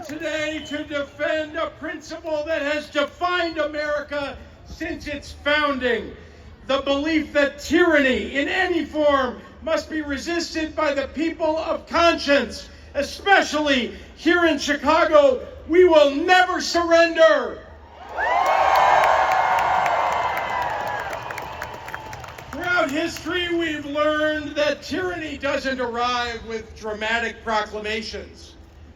today to defend a principle that has defined America since its founding. The belief that tyranny in any form must be resisted by the people of conscience. Especially here in Chicago, we will never surrender. Throughout history, we've learned that tyranny doesn't arrive with dramatic proclamations.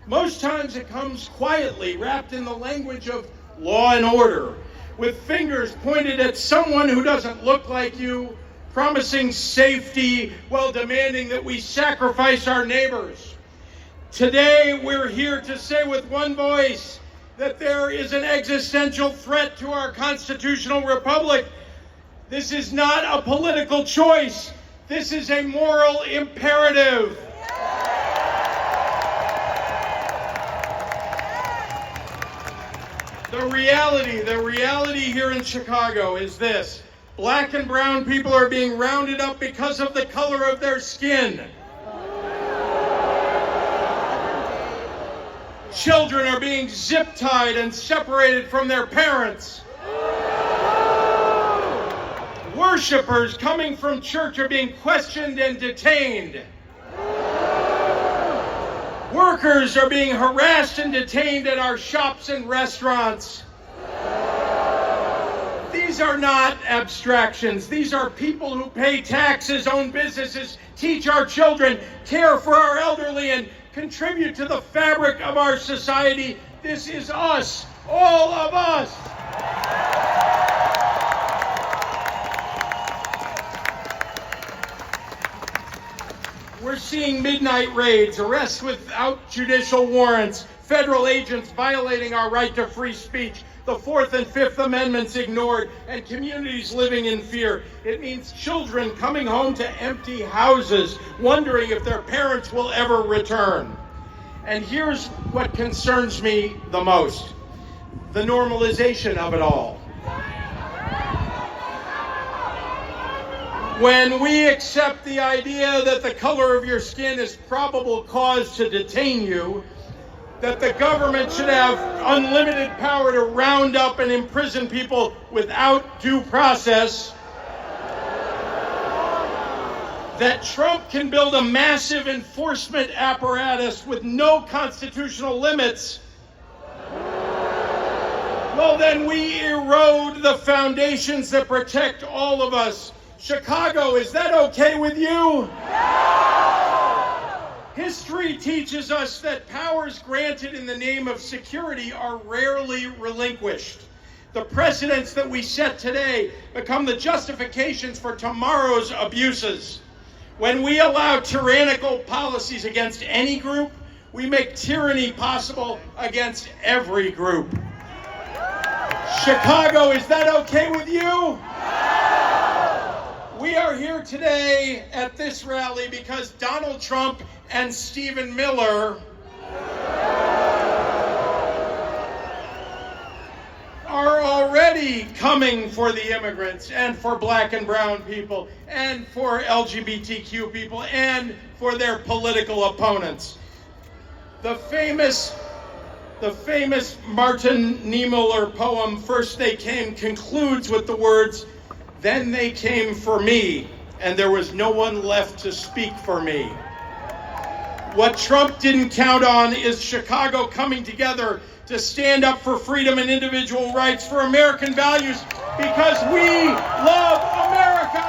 Most times it comes quietly, wrapped in the language of law and order, with fingers pointed at someone who doesn't look like you, promising safety while demanding that we sacrifice our neighbors. Today, we're here to say with one voice that there is an existential threat to our constitutional republic. This is not a political choice. This is a moral imperative. The reality here in Chicago is this. Black and brown people are being rounded up because of the color of their skin. Children are being zip-tied and separated from their parents. Worshippers coming from church are being questioned and detained. Workers are being harassed and detained at our shops and restaurants. These are not abstractions. These are people who pay taxes, own businesses, teach our children, care for our elderly, and contribute to the fabric of our society. This is us, all of us. We're seeing midnight raids, arrests without judicial warrants, federal agents violating our right to free speech, the Fourth and Fifth Amendments ignored, and communities living in fear. It means children coming home to empty houses, wondering if their parents will ever return. And here's what concerns me the most: the normalization of it all. When we accept the idea that the color of your skin is probable cause to detain you, that the government should have unlimited power to round up and imprison people without due process, that Trump can build a massive enforcement apparatus with no constitutional limits, well, then we erode the foundations that protect all of us. Chicago, is that okay with you? History teaches us that powers granted in the name of security are rarely relinquished. The precedents that we set today become the justifications for tomorrow's abuses. When we allow tyrannical policies against any group, we make tyranny possible against every group. Chicago, is that okay with you? We are here today at this rally because Donald Trump and Stephen Miller are already coming for the immigrants and for black and brown people and for LGBTQ people and for their political opponents. The famous Martin Niemöller poem, First They Came, concludes with the words, "Then they came for me, and there was no one left to speak for me." What Trump didn't count on is Chicago coming together to stand up for freedom and individual rights, for American values, because we love America.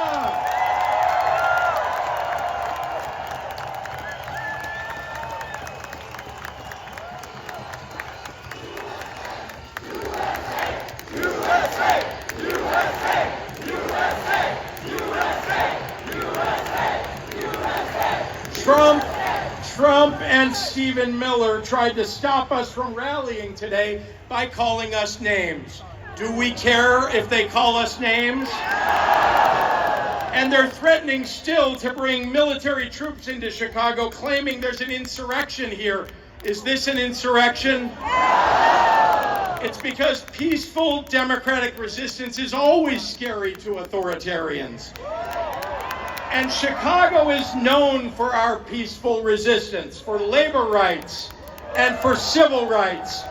Trump and Stephen Miller tried to stop us from rallying today by calling us names. Do we care if they call us names? And they're threatening still to bring military troops into Chicago, claiming there's an insurrection here. Is this an insurrection? It's because peaceful democratic resistance is always scary to authoritarians. And Chicago is known for our peaceful resistance, for labor rights, and for civil rights.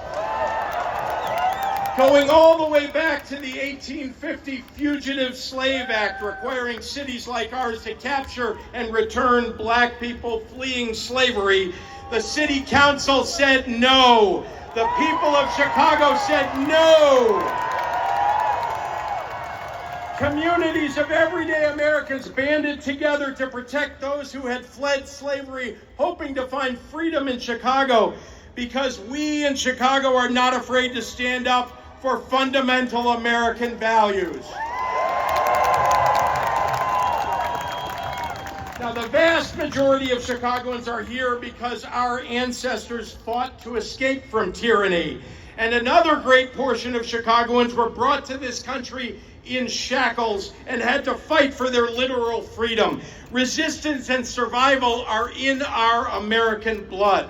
Going all the way back to the 1850 Fugitive Slave Act, requiring cities like ours to capture and return black people fleeing slavery, the city council said no. The people of Chicago said no. Communities of everyday Americans banded together to protect those who had fled slavery, hoping to find freedom in Chicago, because we in Chicago are not afraid to stand up for fundamental American values. Now, the vast majority of Chicagoans are here because our ancestors fought to escape from tyranny. And another great portion of Chicagoans were brought to this country in shackles and had to fight for their literal freedom. Resistance and survival are in our American blood.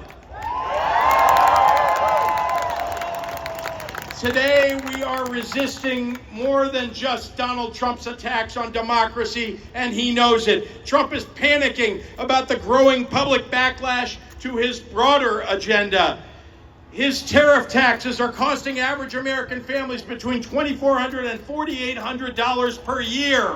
Today, we are resisting more than just Donald Trump's attacks on democracy, and he knows it. Trump is panicking about the growing public backlash to his broader agenda. His tariff taxes are costing average American families between $2,400 and $4,800 per year.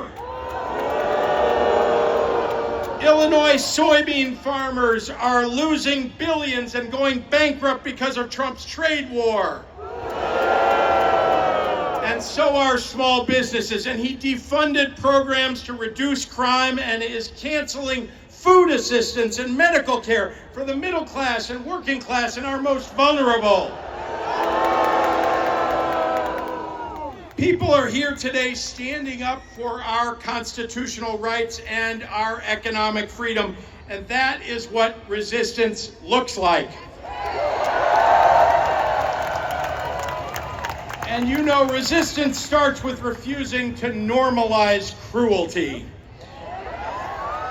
Illinois soybean farmers are losing billions and going bankrupt because of Trump's trade war. And so are small businesses. And he defunded programs to reduce crime and is canceling food assistance and medical care for the middle class and working class and our most vulnerable. People are here today standing up for our constitutional rights and our economic freedom, and that is what resistance looks like. And you know, resistance starts with refusing to normalize cruelty.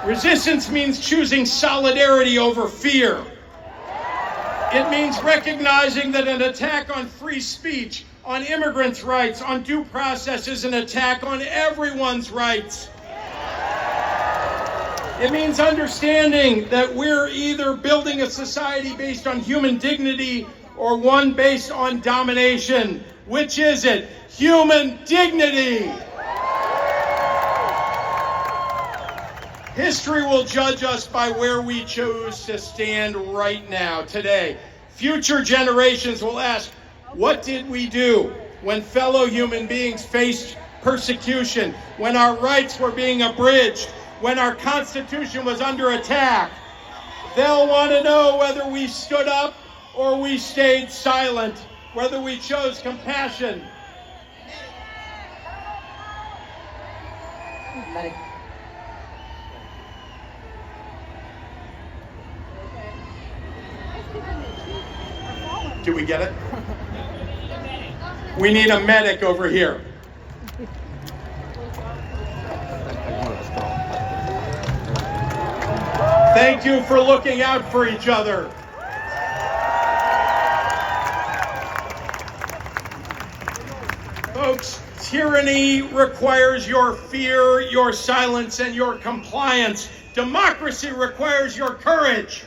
Resistance means choosing solidarity over fear. It means recognizing that an attack on free speech, on immigrants' rights, on due process is an attack on everyone's rights. It means understanding that we're either building a society based on human dignity or one based on domination. Which is it? Human dignity. History will judge us by where we choose to stand right now, today. Future generations will ask, what did we do when fellow human beings faced persecution, when our rights were being abridged, when our Constitution was under attack? They'll want to know whether we stood up or we stayed silent, whether we chose compassion. Do we get it? We need a medic over here. Thank you for looking out for each other. Folks, tyranny requires your fear, your silence, and your compliance. Democracy requires your courage.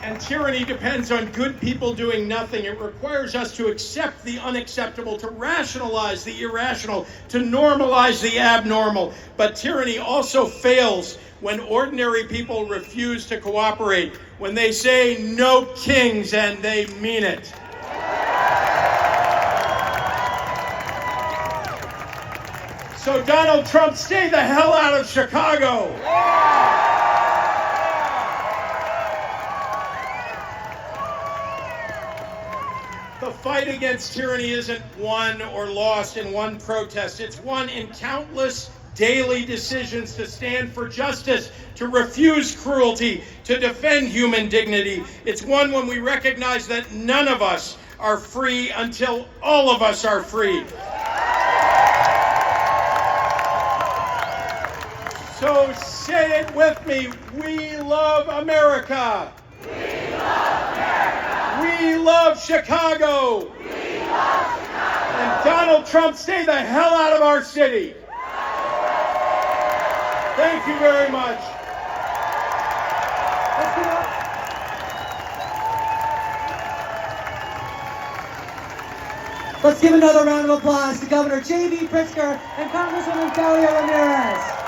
And tyranny depends on good people doing nothing. It requires us to accept the unacceptable, to rationalize the irrational, to normalize the abnormal. But tyranny also fails when ordinary people refuse to cooperate, when they say no kings and they mean it. So Donald Trump, stay the hell out of Chicago. The fight against tyranny isn't won or lost in one protest. It's won in countless daily decisions to stand for justice, to refuse cruelty, to defend human dignity. It's won when we recognize that none of us are free until all of us are free. So say it with me. We love America. We love America. We love Chicago. We love Chicago. And Donald Trump, stay the hell out of our city. Thank you very much. Let's give it up. Let's give another round of applause to Governor J.B. Pritzker and Congresswoman Talia Ramirez.